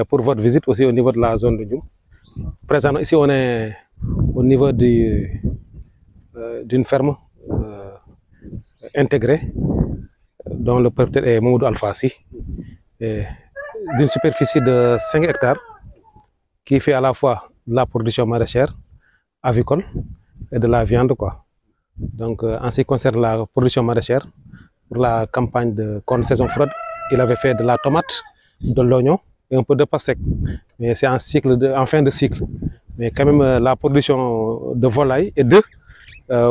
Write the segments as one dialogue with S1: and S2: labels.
S1: pour votre visite aussi au niveau de la zone de Ndioum. Présent ici, on est au niveau d'une ferme intégrée dont le propriétaire est Mamoudou Alfassi, d'une superficie de 5 hectares qui fait à la fois de la production maraîchère, avicole et de la viande, quoi. Donc, en ce qui concerne la production maraîchère, pour la campagne de saison froide, il avait fait de la tomate, de l'oignon et un peu de pastèque. Mais c'est en fin de cycle. Mais quand même, la production de volaille et d'œufs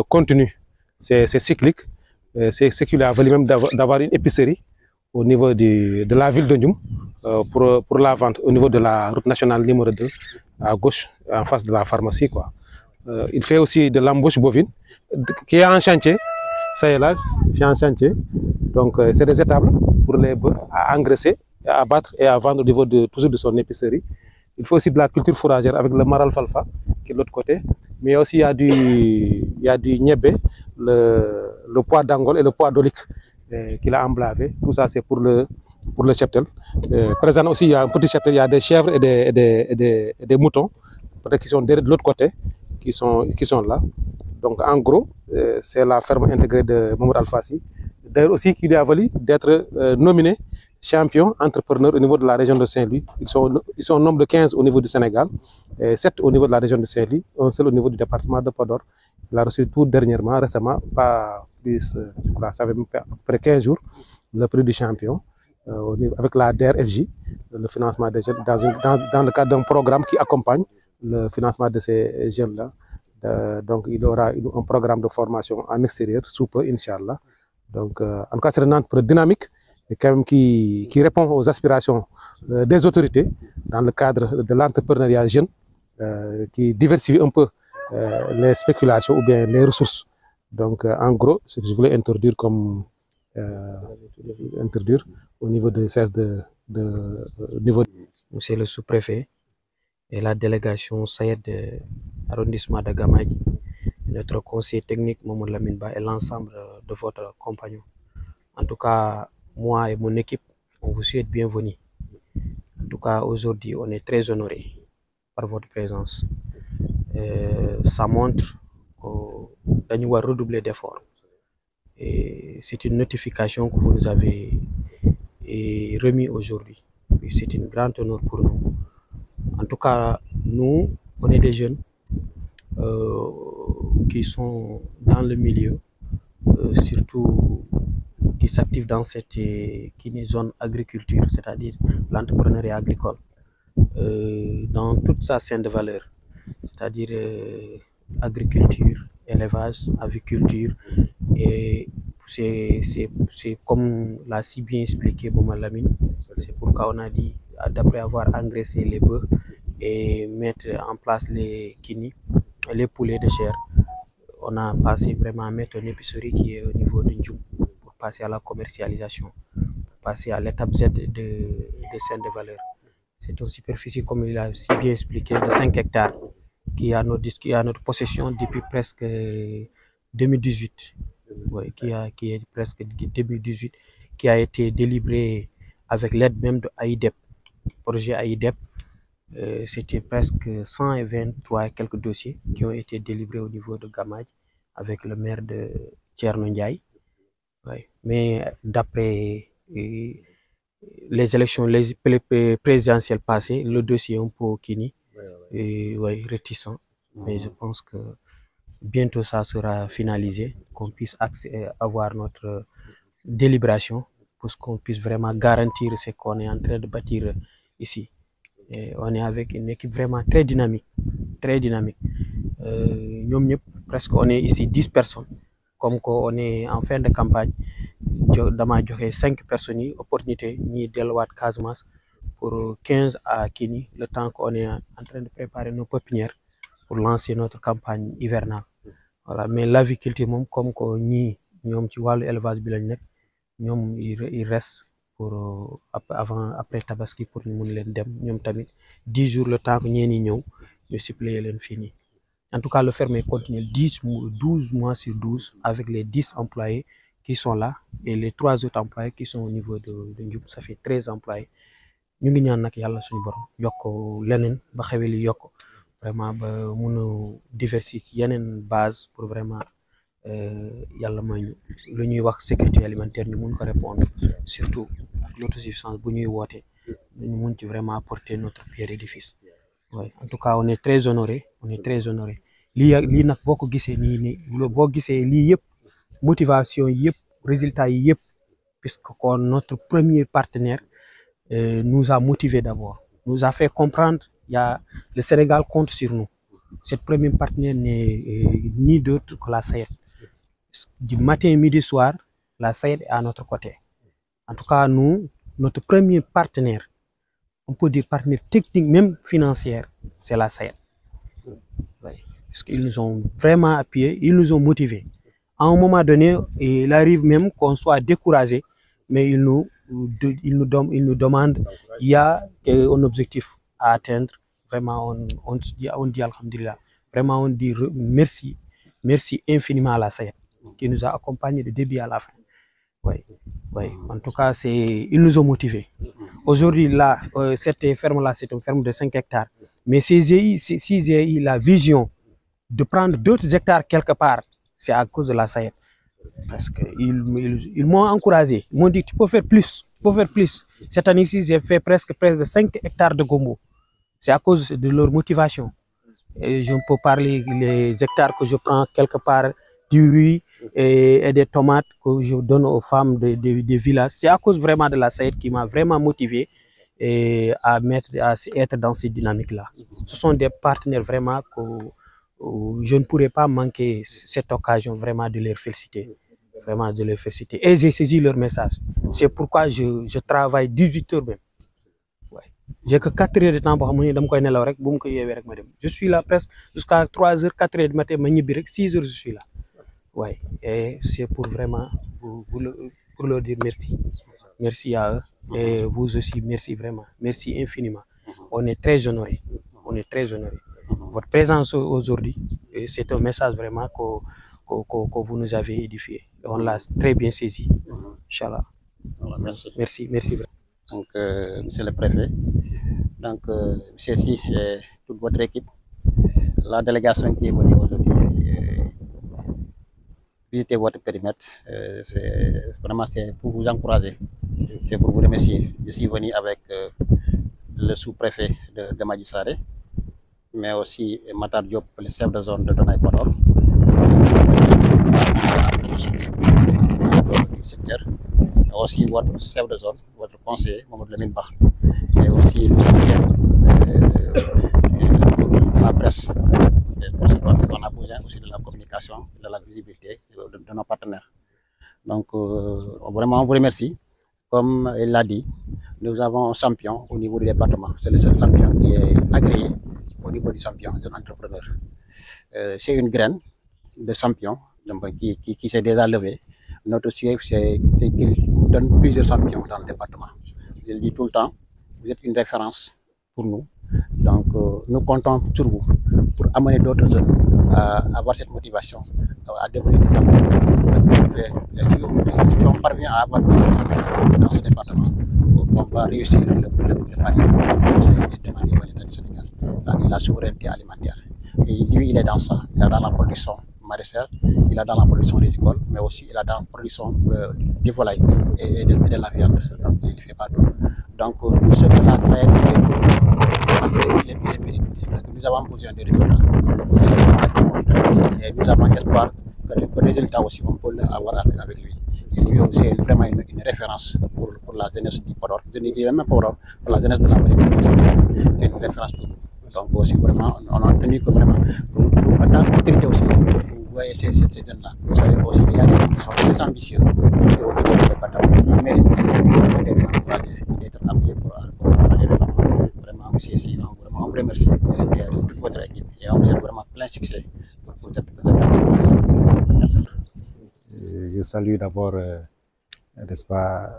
S1: continue. C'est cyclique. C'est ce qui lui a valu même d'avoir une épicerie au niveau de la ville de Ndioum pour la vente au niveau de la route nationale numéro 2, à gauche, en face de la pharmacie, quoi. Il fait aussi de l'embauche bovine qui est en chantier. Ça est là, c'est en chantier. Donc, c'est des étables pour les bœufs à engraisser, à abattre et à vendre au niveau toujours de son épicerie. Il faut aussi de la culture fourragère avec le maral falfa, qui est de l'autre côté. Mais aussi, il y a du niébé, le pois d'Angole et le pois d'Olic qu'il a emblavé. Tout ça, c'est pour le cheptel. Présent aussi, il y a un petit cheptel, il y a des chèvres et des moutons, peut-être qui sont de l'autre côté, qui sont là. Donc, en gros, c'est la ferme intégrée de Mamoud Alfassi. D'ailleurs aussi, qui lui a valu d'être nominé champion entrepreneur au niveau de la région de Saint-Louis. Ils sont au nombre de 15 au niveau du Sénégal, 7 au niveau de la région de Saint-Louis, un seul au niveau du département de Podor. Il a reçu tout dernièrement, récemment, pas plus, je crois, ça fait à peu près 15 jours, le prix du champion, avec la DRFJ, le financement des jeunes, dans le cadre d'un programme qui accompagne le financement de ces jeunes-là. Donc, il aura un programme de formation en extérieur, sous peu, Inch'Allah. Donc, en tout cas, c'est une entreprise dynamique et quand même qui répond aux aspirations des autorités dans le cadre de l'entrepreneuriat jeune, qui diversifie un peu les spéculations ou bien les ressources. Donc, en gros, ce que je voulais introduire au niveau de niveau.
S2: Monsieur le sous-préfet et la délégation Sayed de l'arrondissement de Gamadji, notre conseiller technique Mamoud Laminba et l'ensemble de votre compagnon. En tout cas, moi et mon équipe, on vous souhaite bienvenue. En tout cas, aujourd'hui, on est très honorés par votre présence. Ça montre qu'on doit redoubler d'efforts. Et c'est une notification que vous nous avez remis aujourd'hui. C'est un grand honneur pour nous. En tout cas, nous, on est des jeunes qui sont dans le milieu, surtout qui s'activent dans cette zone agriculture, c'est-à-dire l'entrepreneuriat agricole, dans toute sa chaîne de valeur, c'est-à-dire agriculture, élevage, aviculture, et c'est comme l'a si bien expliqué Mamoud Lamine, c'est pourquoi on a dit, d'après avoir engraissé les bœufs et mettre en place les les poulets de chair, on a passé vraiment à mettre une épicerie qui est au niveau de Ndioum pour passer à la commercialisation, pour passer à l'étape Z de chaîne de valeur. C'est une superficie, comme il a si bien expliqué, de 5 hectares qui est à notre possession depuis presque 2018. Ouais, qui est presque 2018, qui a été délivré avec l'aide même de AIDEP, projet AIDEP. C'était presque 123 et quelques dossiers qui ont été délivrés au niveau de Gamadji avec le maire de Thierno Ndiaye. Ouais. Mais d'après les élections présidentielles passées, le dossier est un peu réticent. Mais je pense que bientôt ça sera finalisé, qu'on puisse avoir notre délibération pour qu'on puisse vraiment garantir ce qu'on est en train de bâtir ici. Et on est avec une équipe vraiment très dynamique, très dynamique. Presque on est ici 10 personnes, comme on est en fin de campagne. Dama joxe 5 personnes opportunité ni delluwaat Casamance pour 15 à Kini, le temps qu'on est en train de préparer nos pépinières pour lancer notre campagne hivernale. Voilà, mais l'aviculture moom comme que ñoom ci wàllu élevage bi lañ nekk, ñoom il reste pour après tabaski pour ñu mun leen dem ñoom tamit 10 jours le temps que ñeen ñi ñëw ñu suppléer leen fii nii. En tout cas, le ferme est continuel 12 mois sur 12 avec les 10 employés qui sont là et les 3 autres employés qui sont au niveau de Ndioum. Ça fait 13 employés. ñu ngi ñaan nag yàlla suñu borom yokk leneen ba xewel yi yokk vraiment ba mun a diversifier yeneen base pour vraiment yàlla may ñu lu ñuy wax sécurité alimentaire ñu mun ko répondre surtout ak l'autosuffisance bu ñuy woote ñu mun ci vraiment apporter notre pierre d'édifice. Ouais, en tout cas on est très honoré, on est très honoré. Lii nag boo ko gisee nii boo gisee lii yëpp motivation yëpp résultat yi yëpp puisque kon notre premier partenaire nous a motivé d'abord, nous a fait comprendre le Sénégal compte sur nous. Cette première partenaire n'est ni d'autre que la SAED. Du matin, midi, soir, la SAED est à notre côté. En tout cas, nous, notre premier partenaire, on peut dire partenaire technique, même financière, c'est la SAED. Oui. Parce qu'ils nous ont vraiment appuyés, ils nous ont motivés. À un moment donné, il arrive même qu'on soit découragé, mais ils nous demandent, il y a un objectif à atteindre. Vraiment, on dit alhamdulillah. Vraiment, on dit merci, merci infiniment à la SAED qui nous a accompagnés de début à la fin. Oui, oui. En tout cas, ils nous ont motivés. Aujourd'hui, là, cette ferme-là, c'est une ferme de 5 hectares. Mais si j'ai eu la vision de prendre d'autres hectares quelque part, c'est à cause de la SAED. Parce qu'ils m'ont encouragé. Ils m'ont dit, tu peux faire plus, tu peux faire plus. Cette année-ci, j'ai fait presque 5 hectares de gombo. C'est à cause de leur motivation. Et je peux parler les hectares que je prends quelque part du riz et des tomates que je donne aux femmes des villages. C'est à cause vraiment de la SAED qui m'a vraiment motivé à être dans cette dynamique-là. Ce sont des partenaires vraiment que je ne pourrais pas manquer cette occasion vraiment de les féliciter. Vraiment de les féliciter. Et j'ai saisi leur message. C'est pourquoi je travaille 18 heures même. Ouais. J'ai que 4 heures de temps pour je suis là presque jusqu'à 3 heures, 4 heures du matin, 6 heures je suis là. Ouais. Et c'est pour vraiment pour leur dire merci. Merci à eux. Et vous aussi, merci vraiment. Merci infiniment. On est très honorés. On est très honorés. Votre présence aujourd'hui, c'est un message vraiment que vous nous avez édifié. On l'a très bien saisi. Inch'Allah.
S3: Voilà, merci.
S2: Merci, merci.
S3: Donc, monsieur le préfet, donc, monsieur Si et toute votre équipe, la délégation qui est venue aujourd'hui visiter votre périmètre, c'est vraiment pour vous encourager, c'est pour vous remercier. Je suis venu avec le sous-préfet de Madjissaré, mais aussi Matar Diop, le chef de zone de Donay Podor, du secteur, et aussi votre chef de zone, votre conseiller, Mamadou Lamine Ba, et aussi le soutien de la presse. On a besoin aussi de la communication, de la visibilité de nos partenaires. Donc, vraiment, on vous remercie. Comme il l'a dit, nous avons un champion au niveau du département. C'est le seul champion qui est agréé au niveau du champion de l'entrepreneur. C'est une graine de champion qui s'est déjà levée. Notre souhait, c'est qu'il donne plusieurs champions dans le département. Je le dis tout le temps, vous êtes une référence pour nous. Donc, nous comptons sur vous pour amener d'autres jeunes à avoir cette motivation, à devenir des champions. Si on parvient à avoir des champions dans ce département, on va réussir le pari et demander au l'État du Sénégal, c'est-à-dire la souveraineté alimentaire. Et lui, il est dans ça, il est dans la production maraîchère, il est dans la production rizicole, mais aussi il est dans la production des volailles et de la viande. Donc, il ne fait pas tout. Donc, tout ce que la SAED fait pour nous, parce qu'il est mérite, parce que nous avons besoin de résultats. Et nous avons espoir que le résultat aussi, on peut l'avoir avec lui. Et lui aussi est vraiment une référence pour la jeunesse du Podor. Je ne dirais même pas Podor, pour la jeunesse de la Sénégal. C'est une référence pour nous. Donc aussi vraiment, on a tenu que vraiment, en tant qu'autorité aussi, vous voyez ces jeunes-là, vous savez aussi, il y a des gens qui sont très ambitieux, et au niveau du département, ils méritent d'être encouragés, d'être appuyés pour aller de l'avant. Vraiment, aussi, vraiment, on vous remercie, et votre équipe, et on vous souhaite vraiment plein succès pour cette activité. Merci.
S1: Je salue d'abord, n'est-ce pas,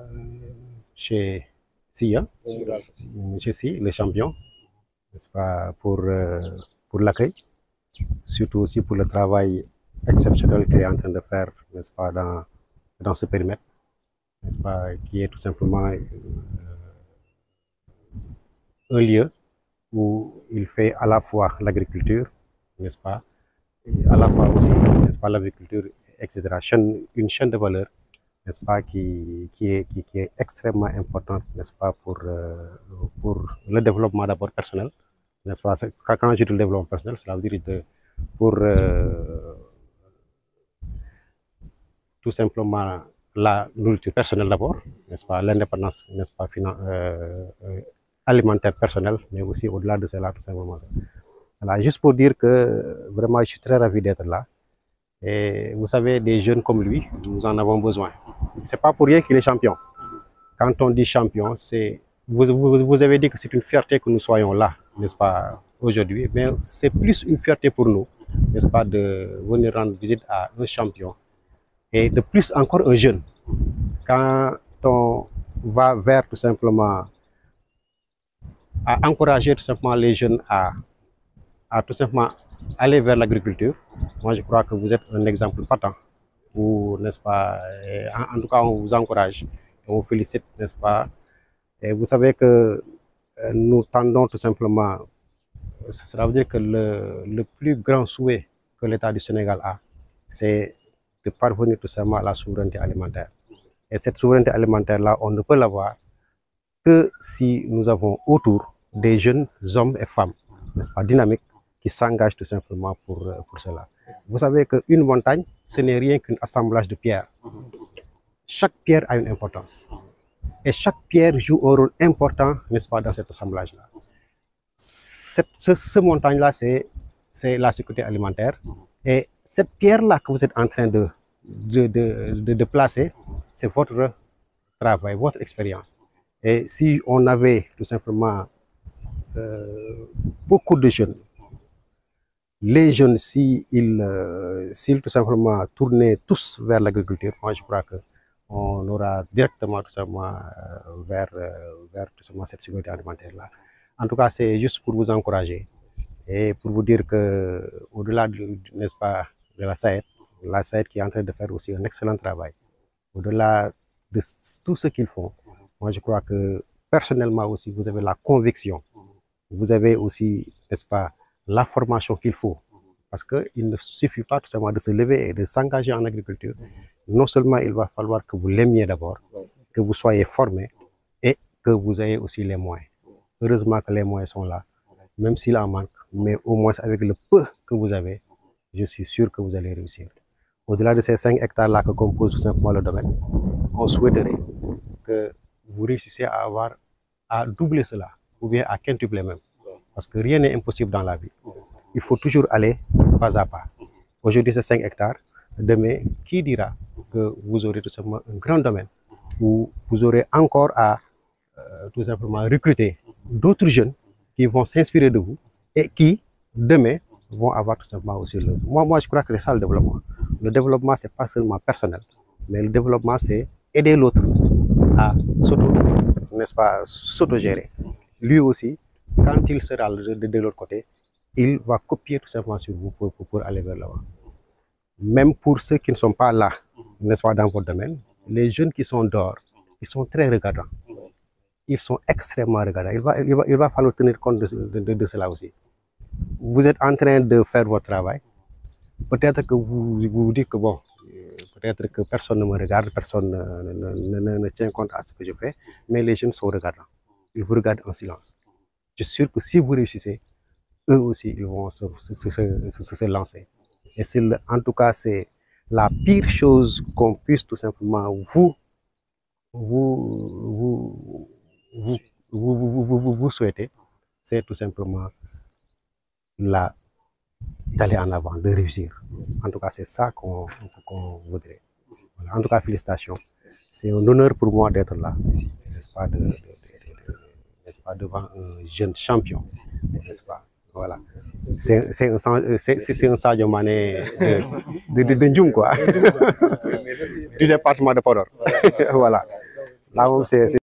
S1: chez Sia, chez Si, le champion, n'est-ce pas, pour l'accueil, surtout aussi pour le travail exceptionnel qu'il est en train de faire, n'est-ce pas, dans ce périmètre, n'est-ce pas, qui est tout simplement
S4: un lieu où il fait à la fois l'agriculture, n'est-ce pas, et à la fois aussi, n'est-ce pas, l'agriculture, etc. Une chaîne de valeur, n'est-ce pas, qui est extrêmement importante, n'est-ce pas, pour le développement d'abord personnel, n'est-ce pas. Quand je dis le développement personnel, cela veut dire pour tout simplement la nourriture personnelle d'abord, n'est-ce pas, l'indépendance, n'est-ce pas, alimentaire personnelle, mais aussi au-delà de cela, tout simplement. Voilà, juste pour dire que vraiment je suis très ravi d'être là. Et vous savez, des jeunes comme lui, nous en avons besoin. C'est pas pour rien qu'il est champion. Quand on dit champion, c'est vous avez dit que c'est une fierté que nous soyons là, n'est-ce pas, aujourd'hui, mais c'est plus une fierté pour nous, n'est-ce pas, de venir rendre visite à un champion. Et de plus encore un jeune. Quand on va vers tout simplement à encourager tout simplement les jeunes à tout simplement aller vers l'agriculture, moi je crois que vous êtes un exemple patent, ou n'est-ce pas, en tout cas on vous encourage, on vous félicite, n'est-ce pas, et vous savez que nous tendons tout simplement, cela veut dire que le plus grand souhait que l'État du Sénégal a, c'est de parvenir tout simplement à la souveraineté alimentaire. Et cette souveraineté alimentaire-là, on ne peut l'avoir que si nous avons autour des jeunes hommes et femmes, n'est-ce pas, dynamiques, qui s'engagent tout simplement pour cela. Vous savez qu'une montagne, ce n'est rien qu'un assemblage de pierres. Chaque pierre a une importance. Et chaque pierre joue un rôle important, n'est-ce pas, dans cet assemblage-là. Ce montagne-là, c'est la sécurité alimentaire. Et cette pierre-là que vous êtes en train de placer, c'est votre travail, votre expérience. Et si on avait tout simplement beaucoup de jeunes, les jeunes, s'ils tout simplement tournaient tous vers l'agriculture, moi je crois qu'on aura directement tout simplement vers tout simplement cette sécurité alimentaire-là. En tout cas, c'est juste pour vous encourager et pour vous dire que au-delà, n'est-ce pas, de la SAED qui est en train de faire aussi un excellent travail, au-delà de tout ce qu'ils font, moi je crois que personnellement aussi vous avez la conviction, vous avez aussi, n'est-ce pas, la formation qu'il faut, parce qu'il ne suffit pas tout simplement de se lever et de s'engager en agriculture. Non seulement il va falloir que vous l'aimiez d'abord, que vous soyez formé et que vous ayez aussi les moyens. Heureusement que les moyens sont là, même s'il en manque, mais au moins avec le peu que vous avez, je suis sûr que vous allez réussir. Au-delà de ces 5 hectares-là que compose tout simplement le domaine, on souhaiterait que vous réussissiez à doubler cela, ou bien à quintupler même. Parce que rien n'est impossible dans la vie. Il faut toujours aller pas à pas. Aujourd'hui, c'est 5 hectares. Demain, qui dira que vous aurez tout simplement un grand domaine où vous aurez encore à tout simplement recruter d'autres jeunes qui vont s'inspirer de vous et qui, demain, vont avoir tout simplement aussi le... Moi, je crois que c'est ça le développement. Le développement, c'est pas seulement personnel, mais le développement, c'est aider l'autre à n'est-ce pas, s'autogérer. Lui aussi, quand il sera de l'autre côté, il va copier tout simplement sur vous pour aller vers là-bas. Même pour ceux qui ne sont pas là, n'est-ce pas, dans votre domaine, les jeunes qui sont dehors, ils sont très regardants. Ils sont extrêmement regardants. Il va falloir tenir compte de cela aussi. Vous êtes en train de faire votre travail. Peut-être que vous vous dites que bon, peut-être que personne ne me regarde, personne ne tient compte à ce que je fais, mais les jeunes sont regardants. Ils vous regardent en silence. Je suis sûr que si vous réussissez, eux aussi, ils vont se lancer. Et en tout cas, c'est la pire chose qu'on puisse tout simplement vous souhaiter, c'est tout simplement d'aller en avant, de réussir. En tout cas, c'est ça qu'on voudrait. Voilà. En tout cas, félicitations. C'est un honneur pour moi d'être là, n'est-ce pas, devant un jeune champion, n'est-ce pas. Voilà. C'est un Sadio Mané de Ndioum, quoi. Du département de Podor. Voilà. Là, c'est